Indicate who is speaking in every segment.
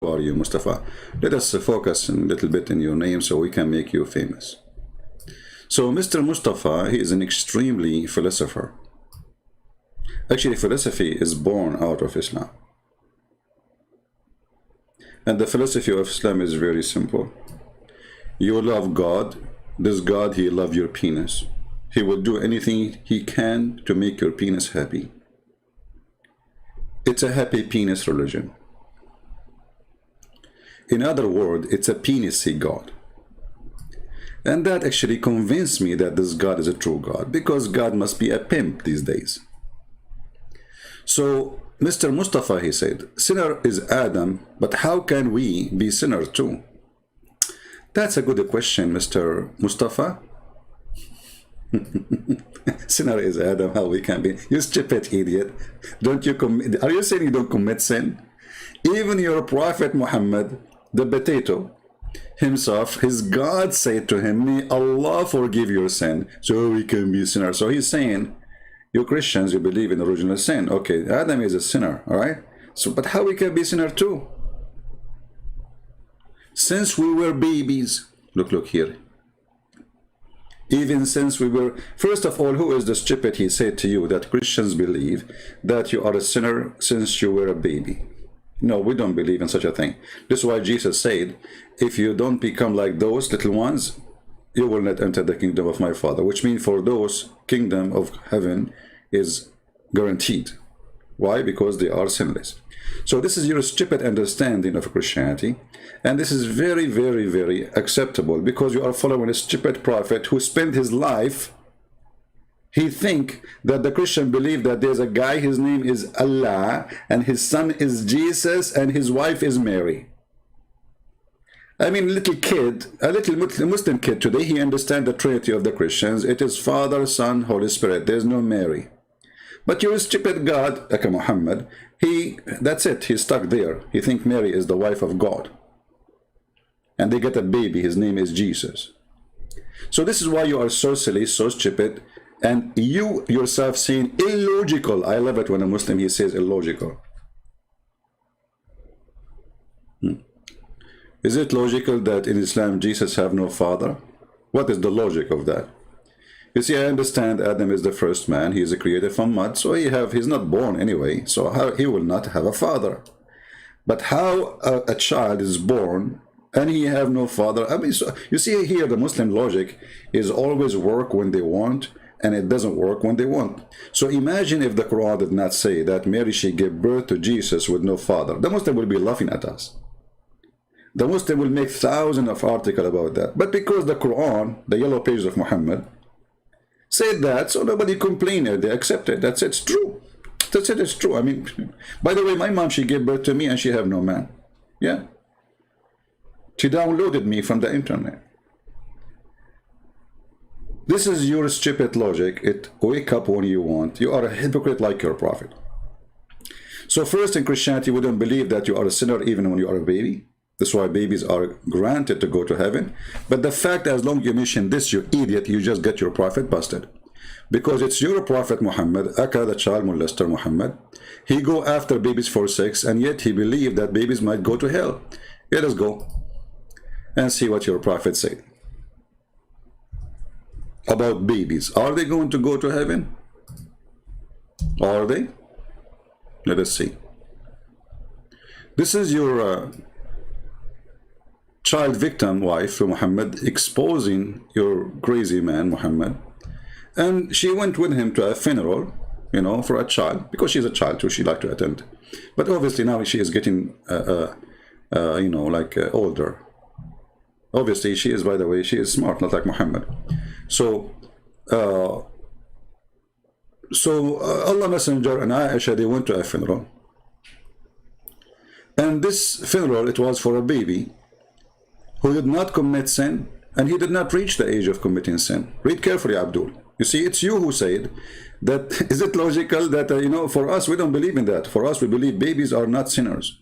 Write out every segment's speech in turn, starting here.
Speaker 1: How are you, Mustafa? Let us focus a little bit in your name so we can make you famous. So Mr. Mustafa, he is an extremely philosopher. Actually, philosophy is born out of Islam. And the philosophy of Islam is very simple. You love God. This God, he loves your penis. He will do anything he can to make your penis happy. It's a happy penis religion. In other words, it's a penisy God. And that actually convinced me that this God is a true God, because God must be a pimp these days. So Mr. Mustafa, he said, sinner is Adam, but how can we be sinners too? That's a good question, Mr. Mustafa. Sinner is Adam, how we can be? You stupid idiot. Don't you commit? Are you saying you don't commit sin? Even your prophet Muhammad, the potato, himself, his God said to him, may Allah forgive your sin, so we can be sinners. So he's saying, you Christians, you believe in original sin. Okay, Adam is a sinner, all right? So, but how we can be sinner too? Since we were babies, look here. Even since we were, first of all, who is the stupid, he said to you, that Christians believe that you are a sinner since you were a baby? No, we don't believe in such a thing. This is why Jesus said, if you don't become like those little ones, you will not enter the kingdom of my Father, which means for those, kingdom of heaven is guaranteed. Why? Because they are sinless. So this is your stupid understanding of Christianity, and this is very, very, very acceptable, because you are following a stupid prophet who spent his life. He think that the Christian believe that there's a guy, his name is Allah, and his son is Jesus, and his wife is Mary. I mean, little kid, a little Muslim kid today, he understands the Trinity of the Christians. It is Father, Son, Holy Spirit. There's no Mary. But your stupid God, like Muhammad, that's it. He's stuck there. He thinks Mary is the wife of God. And they get a baby. His name is Jesus. So this is why you are so silly, so stupid, and you yourself saying illogical. I love it when a Muslim, he says illogical. Is it logical that in Islam Jesus have no father? What is the logic of that? You see, I understand Adam is the first man. He is created from mud, so he's not born anyway. So how, he will not have a father. But how a child is born and he have no father? I mean, so you see here, the Muslim logic is always work when they want, and it doesn't work when they want. So imagine if the Quran did not say that Mary, she gave birth to Jesus with no father. The Muslim will be laughing at us. The Muslim will make thousands of articles about that. But because the Quran, the yellow pages of Muhammad, said that, so nobody complained. They accepted. That's it. It's true. That's it. It's true. I mean, by the way, my mom, she gave birth to me and she have no man. Yeah. She downloaded me from the internet. This is your stupid logic. It wake up when you want. You are a hypocrite like your prophet. So first, in Christianity, we don't believe that you are a sinner even when you are a baby. That's why babies are granted to go to heaven. But the fact, as long as you mention this, you idiot, you just get your prophet busted. Because it's your prophet Muhammad, Aka, the child molester Muhammad. He go after babies for sex, and yet he believed that babies might go to hell. Let us go and see what your prophet said about babies. Are they going to go to heaven? Are they? Let us see. This is your child victim wife, Muhammad, exposing your crazy man, Muhammad. And she went with him to a funeral, you know, for a child, because she's a child too, she liked to attend. But obviously now she is getting, you know, like older. Obviously she is, by the way, she is smart, not like Muhammad. So, Allah Messenger and Aisha, they went to a funeral. And this funeral, it was for a baby who did not commit sin, and he did not reach the age of committing sin. Read carefully, Abdul. You see, it's you who said that. Is it logical that, you know, for us, we don't believe in that. For us, we believe babies are not sinners.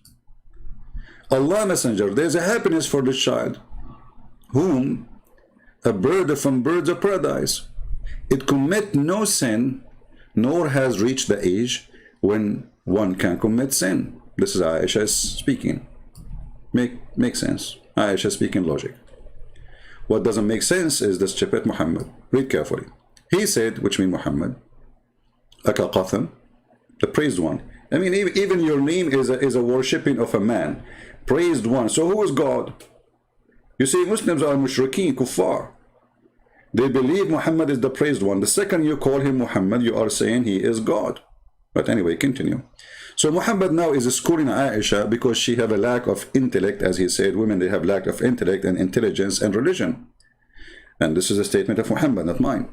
Speaker 1: Allah Messenger, there's a happiness for this child, whom a bird from birds of paradise. It commit no sin, nor has reached the age when one can commit sin. This is Aisha speaking. Makes sense. Aisha speaking logic. What doesn't make sense is the stupid Muhammad. Read carefully. He said, which means Muhammad, Aka Qatham, the praised one. I mean, even your name is a worshipping of a man. Praised one. So who is God? You see, Muslims are mushrikeen, kuffar. They believe Muhammad is the praised one. The second you call him Muhammad, you are saying he is God. But anyway, continue. So Muhammad now is schooling Aisha because she have a lack of intellect, as he said. Women, they have lack of intellect and intelligence and religion. And this is a statement of Muhammad, not mine.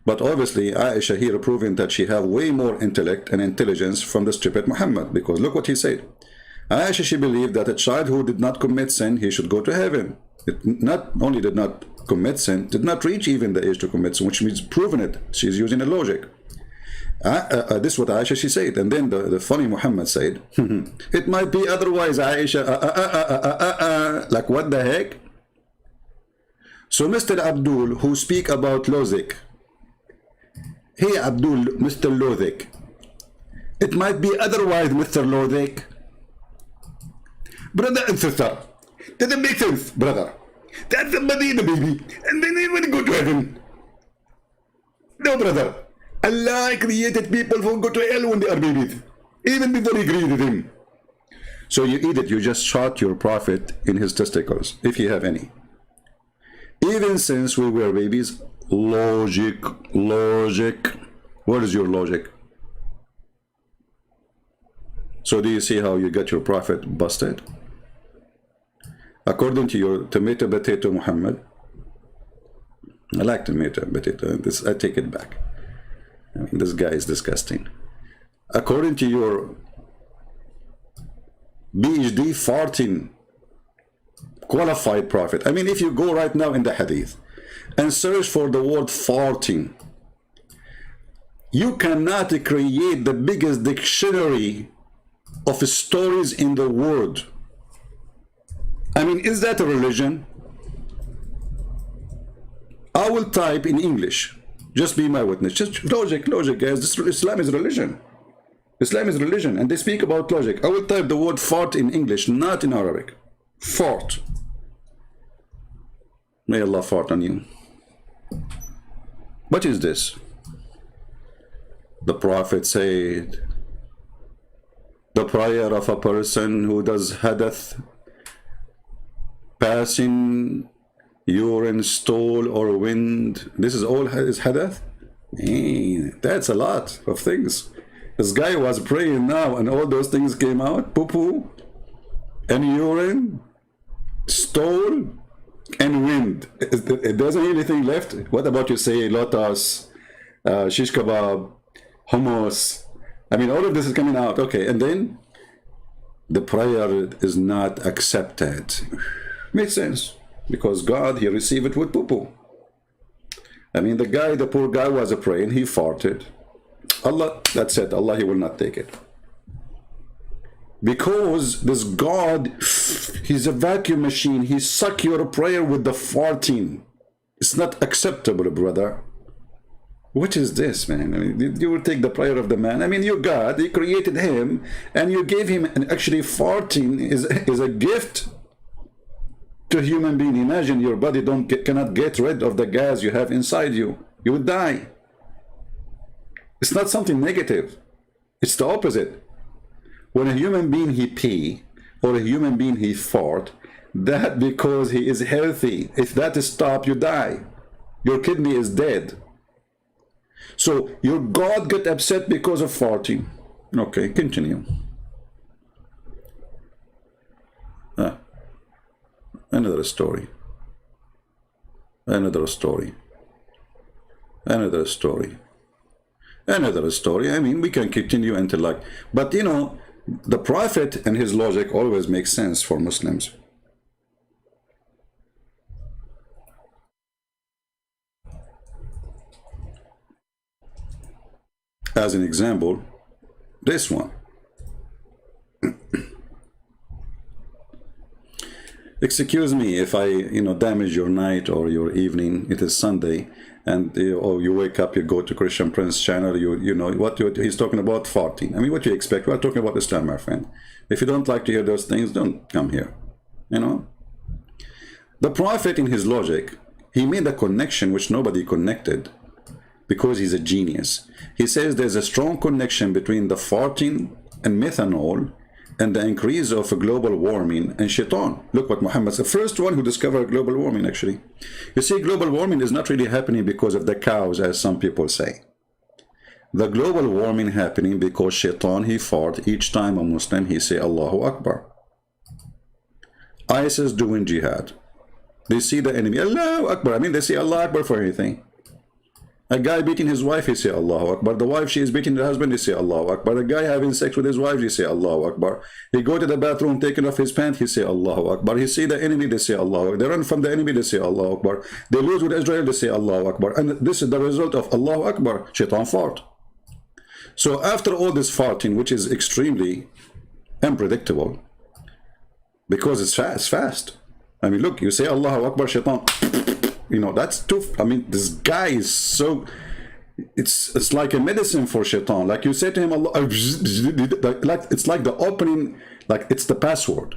Speaker 1: But obviously, Aisha here proving that she have way more intellect and intelligence from the stupid Muhammad. Because look what he said. Aisha, she believed that a child who did not commit sin, he should go to heaven. It not only did not commit sin, did not reach even the age to commit sin, which means proving it. She's using a logic. This is what Aisha, she said. And then the funny Muhammad said, it might be otherwise, Aisha. Like what the heck? So Mr. Abdul, who speak about logic, hey Abdul, Mr. Logic, it might be otherwise, Mr. Logic. Brother and sister, doesn't make sense, brother. That's somebody in the baby, and then they want to go to heaven. No, brother. Allah created people who go to hell when they are babies, even before he created him. So you eat it, you just shot your prophet in his testicles, if you have any. Even since we were babies, logic. What is your logic? So do you see how you got your prophet busted? According to your tomato potato Muhammad, I like tomato potato, this I take it back. I mean, this guy is disgusting. According to your PhD farting qualified prophet, I mean, if you go right now in the hadith and search for the word farting, you cannot create the biggest dictionary of stories in the world. I mean, is that a religion? I will type in English. Just be my witness. Just logic, guys. Islam is religion. Islam is religion, and they speak about logic. I will type the word fart in English, not in Arabic. Fart. May Allah fart on you. What is this? The Prophet said, the prayer of a person who does hadath, passing urine, stool, or wind. This is all his hadath? Hey, that's a lot of things. This guy was praying now and all those things came out. Poo-poo, and urine, stool, and wind. It doesn't anything left. What about you say lotus, shish kebab, hummus? I mean, all of this is coming out. Okay, and then the prayer is not accepted. Makes sense. Because God, he received it with poo-poo. I mean, the poor guy was praying, he farted. Allah, that's it. Allah, he will not take it. Because this God, he's a vacuum machine. He suck your prayer with the farting. It's not acceptable, brother. What is this, man? I mean, you will take the prayer of the man. I mean, your God, he created him, and you gave him, and actually farting is a gift to a human being. Imagine your body cannot get rid of the gas you have inside you. You would die. It's not something negative. It's the opposite. When a human being he pee, or a human being he fart, that because he is healthy. If that is stopped, you die. Your kidney is dead. So your God got upset because of farting. Okay, continue. Another story. Another story. Another story. Another story. I mean, we can continue until like, but you know, the Prophet and his logic always makes sense for Muslims. As an example, this one. excuse me if I, damage your night or your evening. It is Sunday, and you wake up, you go to Christian Prince channel, you know what he's talking about, farting. I mean, what do you expect? We're talking about Islam, my friend. If you don't like to hear those things, don't come here. The Prophet, in his logic, he made a connection which nobody connected, because he's a genius. He says there's a strong connection between the farting and methanol and the increase of global warming and shaitan. Look what Muhammad's the first one who discovered global warming, actually. You see, global warming is not really happening because of the cows, as some people say. The global warming happening because shaitan, he fart each time a Muslim, he say Allahu Akbar. ISIS doing jihad. They see the enemy, Allahu Akbar. I mean, they say Allahu Akbar for anything. A guy beating his wife, he say Allahu Akbar. The wife, she is beating the husband, he say Allahu Akbar. A guy having sex with his wife, he say Allahu Akbar. He go to the bathroom, taking off his pants, he say Allahu Akbar. He see the enemy, they say Allahu Akbar. They run from the enemy, they say Allahu Akbar. They lose with Israel, they say Allahu Akbar. And this is the result of Allahu Akbar, shaitan fart. So after all this farting, which is extremely unpredictable, because it's fast. I mean, look, you say Allahu Akbar, shaitan, that's too, I mean, this guy is so, it's like a medicine for shaitan. Like you say to him, Allah, like it's like the opening, like it's the password.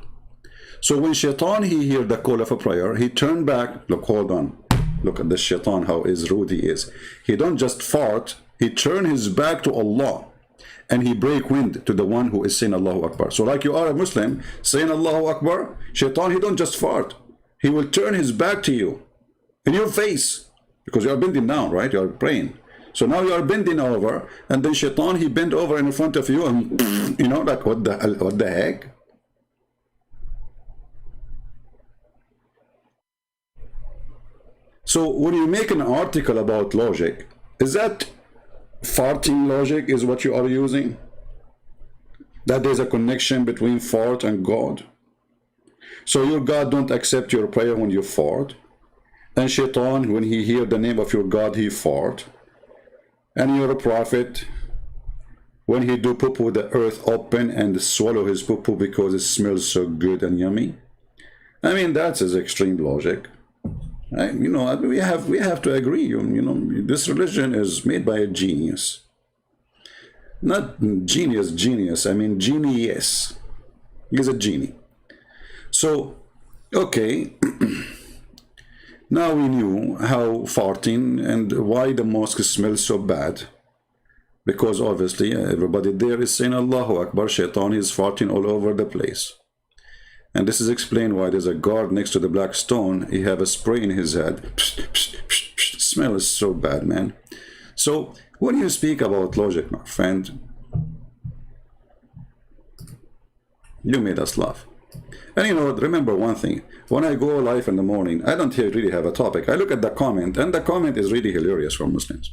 Speaker 1: So when shaitan, he hear the call of a prayer, he turn back, look, hold on, look at this shaitan, how rude he is. He don't just fart, he turn his back to Allah, and he break wind to the one who is saying Allahu Akbar. So like you are a Muslim saying Allahu Akbar, shaitan, he don't just fart, he will turn his back to you, in your face, because you are bending down, right? You are praying. So now you are bending over, and then shaitan, he bend over in front of you, and like what the heck? So when you make an article about logic, is that farting logic is what you are using? That there's a connection between fart and God? So your God don't accept your prayer when you fart? And shaitan, when he hear the name of your God, he fart? And your prophet, when he do poo-poo, the earth open and swallow his poo-poo because it smells so good and yummy? I mean, that's his extreme logic. We have to agree. This religion is made by a genius. Not genius. I mean, genius. He's a genie. So, okay. Now we knew how farting and why the mosque smells so bad. Because obviously everybody there is saying Allahu Akbar, shaitan is farting all over the place. And this is explained why there's a guard next to the black stone. He have a spray in his head. Psh, psh, psh, psh. Smell is so bad, man. So when you speak about logic, my friend, you made us laugh. And remember one thing. When I go live in the morning, I don't really have a topic. I look at the comment, and the comment is really hilarious for Muslims.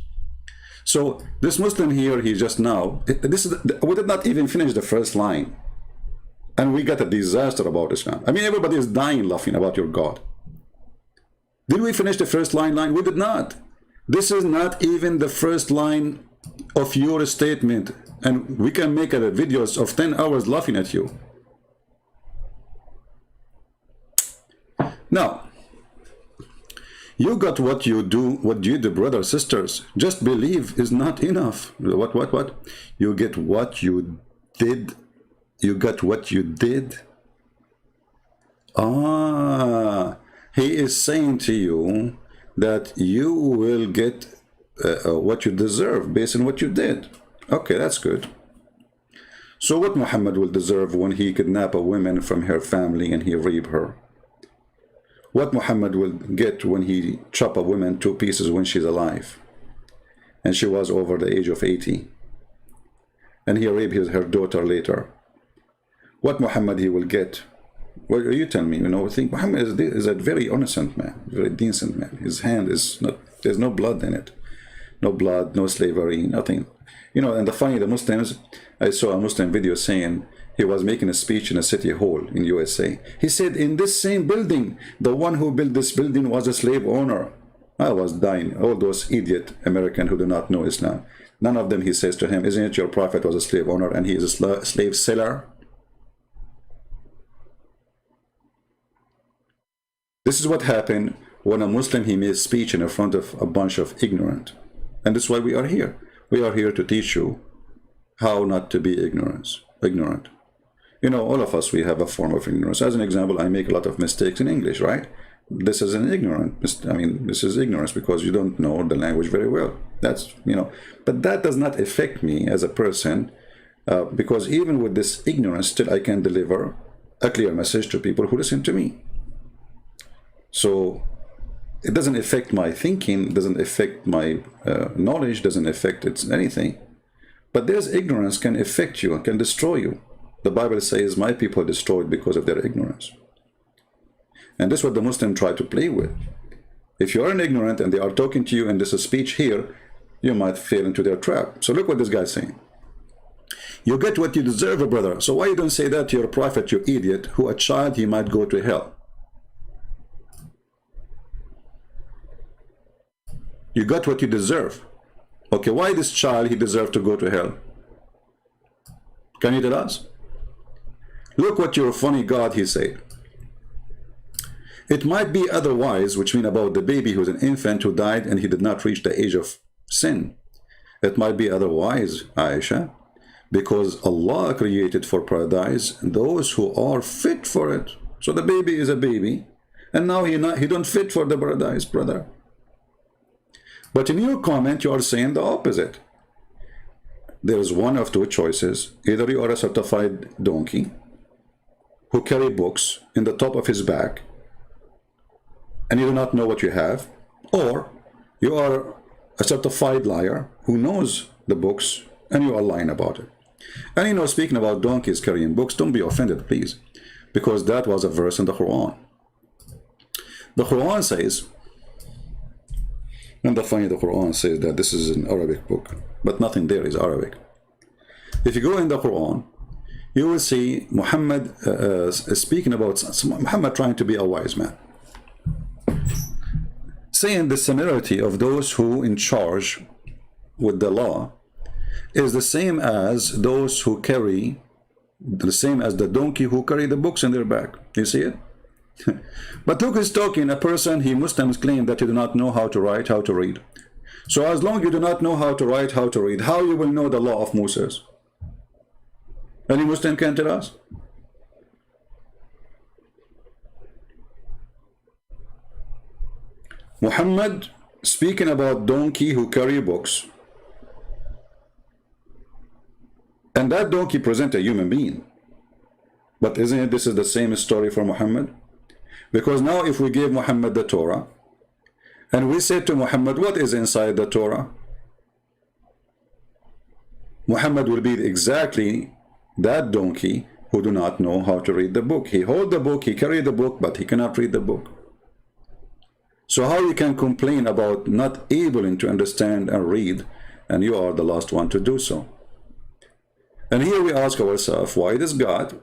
Speaker 1: So this Muslim here, he just now, we did not even finish the first line. And we got a disaster about Islam. I mean, everybody is dying laughing about your God. Did we finish the first line? We did not. This is not even the first line of your statement. And we can make videos of 10 hours laughing at you. Now, you got what you do, brothers, sisters. Just believe is not enough. What? You get what you did. You got what you did. He is saying to you that you will get what you deserve based on what you did. Okay, that's good. So what Muhammad will deserve when he kidnap a woman from her family and he rape her? What Muhammad will get when he chop a woman 2 pieces when she's alive and she was over the age of 80, and he raped her daughter later? What Muhammad he will get? Well, you tell me. I think Muhammad is a very innocent man, very decent man. His hand is not, there's no blood in it. No blood, no slavery, nothing. And the Muslims, I saw a Muslim video saying, he was making a speech in a city hall in USA. He said, in this same building, the one who built this building was a slave owner. I was dying. All those idiot Americans who do not know Islam. None of them, he says to him, isn't it your prophet was a slave owner and he is a slave seller? This is what happened when a Muslim, he makes speech in front of a bunch of ignorant. And that's why we are here. We are here to teach you how not to be ignorant. You know, all of us, we have a form of ignorance. As an example, I make a lot of mistakes in English, right? This is an this is ignorance because you don't know the language very well. That's, you know, but that does not affect me as a person, because even with this ignorance, still I can deliver a clear message to people who listen to me. So it doesn't affect my thinking, doesn't affect my knowledge, doesn't affect anything. But there's ignorance can affect you, can destroy you. The Bible says, my people are destroyed because of their ignorance. And this is what the Muslims try to play with. If you are an ignorant and they are talking to you in this speech here, you might fall into their trap. So look what this guy's saying. You get what you deserve, brother. So why you don't say that to your prophet, you idiot, who a child, he might go to hell? You got what you deserve. Okay, why this child, he deserved to go to hell? Can you tell us? Look what your funny God, he said. It might be otherwise, which means about the baby who was an infant who died and he did not reach the age of sin. It might be otherwise, Aisha, because Allah created for paradise those who are fit for it. So the baby is a baby, and now he don't fit for the paradise, brother. But in your comment, you are saying the opposite. There is one of two choices. Either you are a certified donkey who carry books in the top of his back, and you do not know what you have, or you are a certified liar who knows the books and you are lying about it. And you know, speaking about donkeys carrying books, don't be offended, please, because that was a verse in the Quran. The Quran says, and the Quran says that this is an Arabic book, but nothing there is Arabic. If you go in the Quran, you will see Muhammad speaking about Muhammad trying to be a wise man, saying the similarity of those who in charge with the law is the same as those who carry, the same as the donkey who carry the books in their back. You see it? But look, he's talking a person, Muslims claim that you do not know how to write, how to read. So as long as you do not know how to write, how to read, how you will know the law of Moses? Any Muslim can tell us? Muhammad speaking about donkey who carry books, and that donkey present a human being. But isn't it this is the same story for Muhammad? Because now if we give Muhammad the Torah, and we say to Muhammad, what is inside the Torah? Muhammad will be exactly that donkey who do not know how to read the book. He hold the book, he carry the book, but he cannot read the book. So how you can complain about not able to understand and read, and you are the last one to do so? And here we ask ourselves, why does God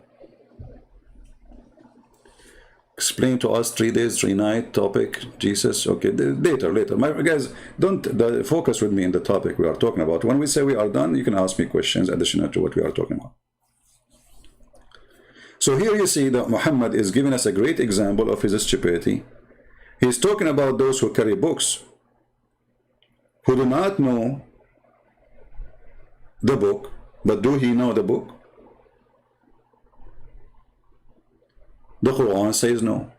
Speaker 1: explain to us 3 days, 3 nights topic, Jesus? Okay, later. My guys, don't focus with me in the topic we are talking about. When we say we are done, you can ask me questions additional to what we are talking about. So here you see that Muhammad is giving us a great example of his stupidity. He's talking about those who carry books, who do not know the book, but do he know the book? The Quran says no.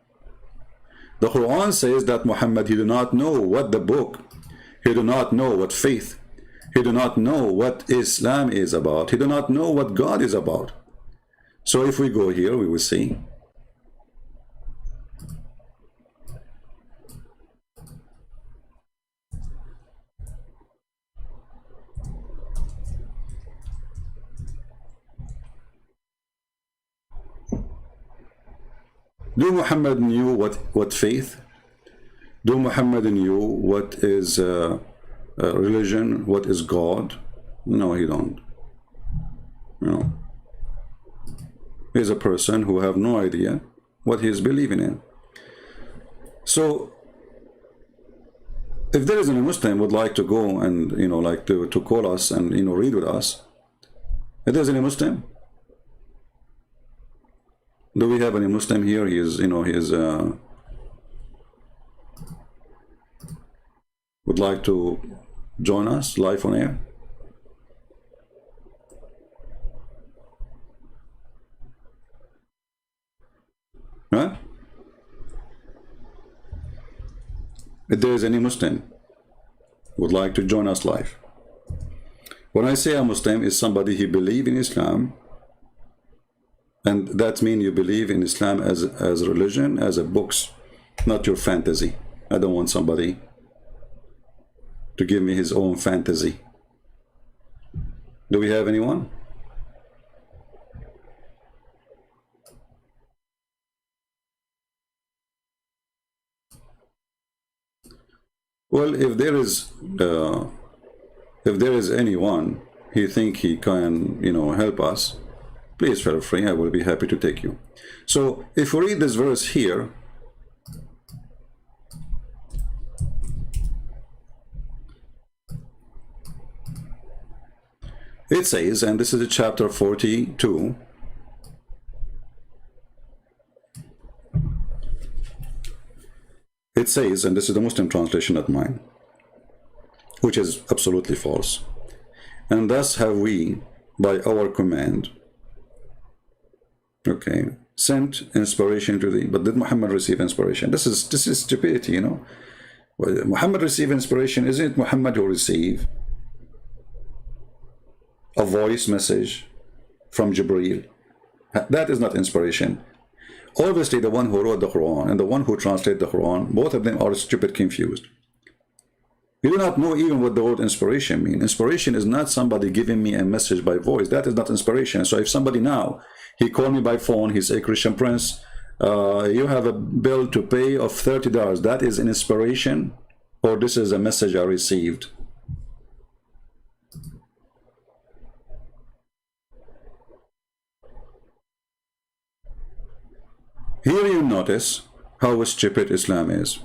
Speaker 1: The Quran says that Muhammad, he do not know what the book, he do not know what faith, he do not know what Islam is about, he do not know what God is about. So if we go here, we will see. Do Muhammad knew what faith? Do Muhammad knew what is religion? What is God? No, he don't. No. He's a person who have no idea what he is believing in. So, if there is any Muslim would like to go and like to call us and read with us, if there's any Muslim. Do we have any Muslim here? He is, would like to join us live on air? Huh? If there is any Muslim would like to join us live. When I say a Muslim, is somebody who believes in Islam, and that means you believe in Islam as a religion, as a books, not your fantasy. I don't want somebody to give me his own fantasy. Do we have anyone? Well, if there is anyone he think he can, help us, please feel free. I will be happy to take you. So if we read this verse here, it says, and this is chapter 42. It says, and this is the Muslim translation, not mine, which is absolutely false. And thus have we, by our command, sent inspiration to thee. But did Muhammad receive inspiration? This is stupidity, Well, Muhammad received inspiration. Isn't it Muhammad who received a voice message from Jibreel? That is not inspiration. Obviously, the one who wrote the Quran and the one who translated the Quran, both of them are stupid confused. You do not know even what the word inspiration means. Inspiration is not somebody giving me a message by voice. That is not inspiration. So if somebody now, he called me by phone, he say, Christian Prince, you have a bill to pay of $30. That is an inspiration, or this is a message I received? Here you notice how stupid Islam is.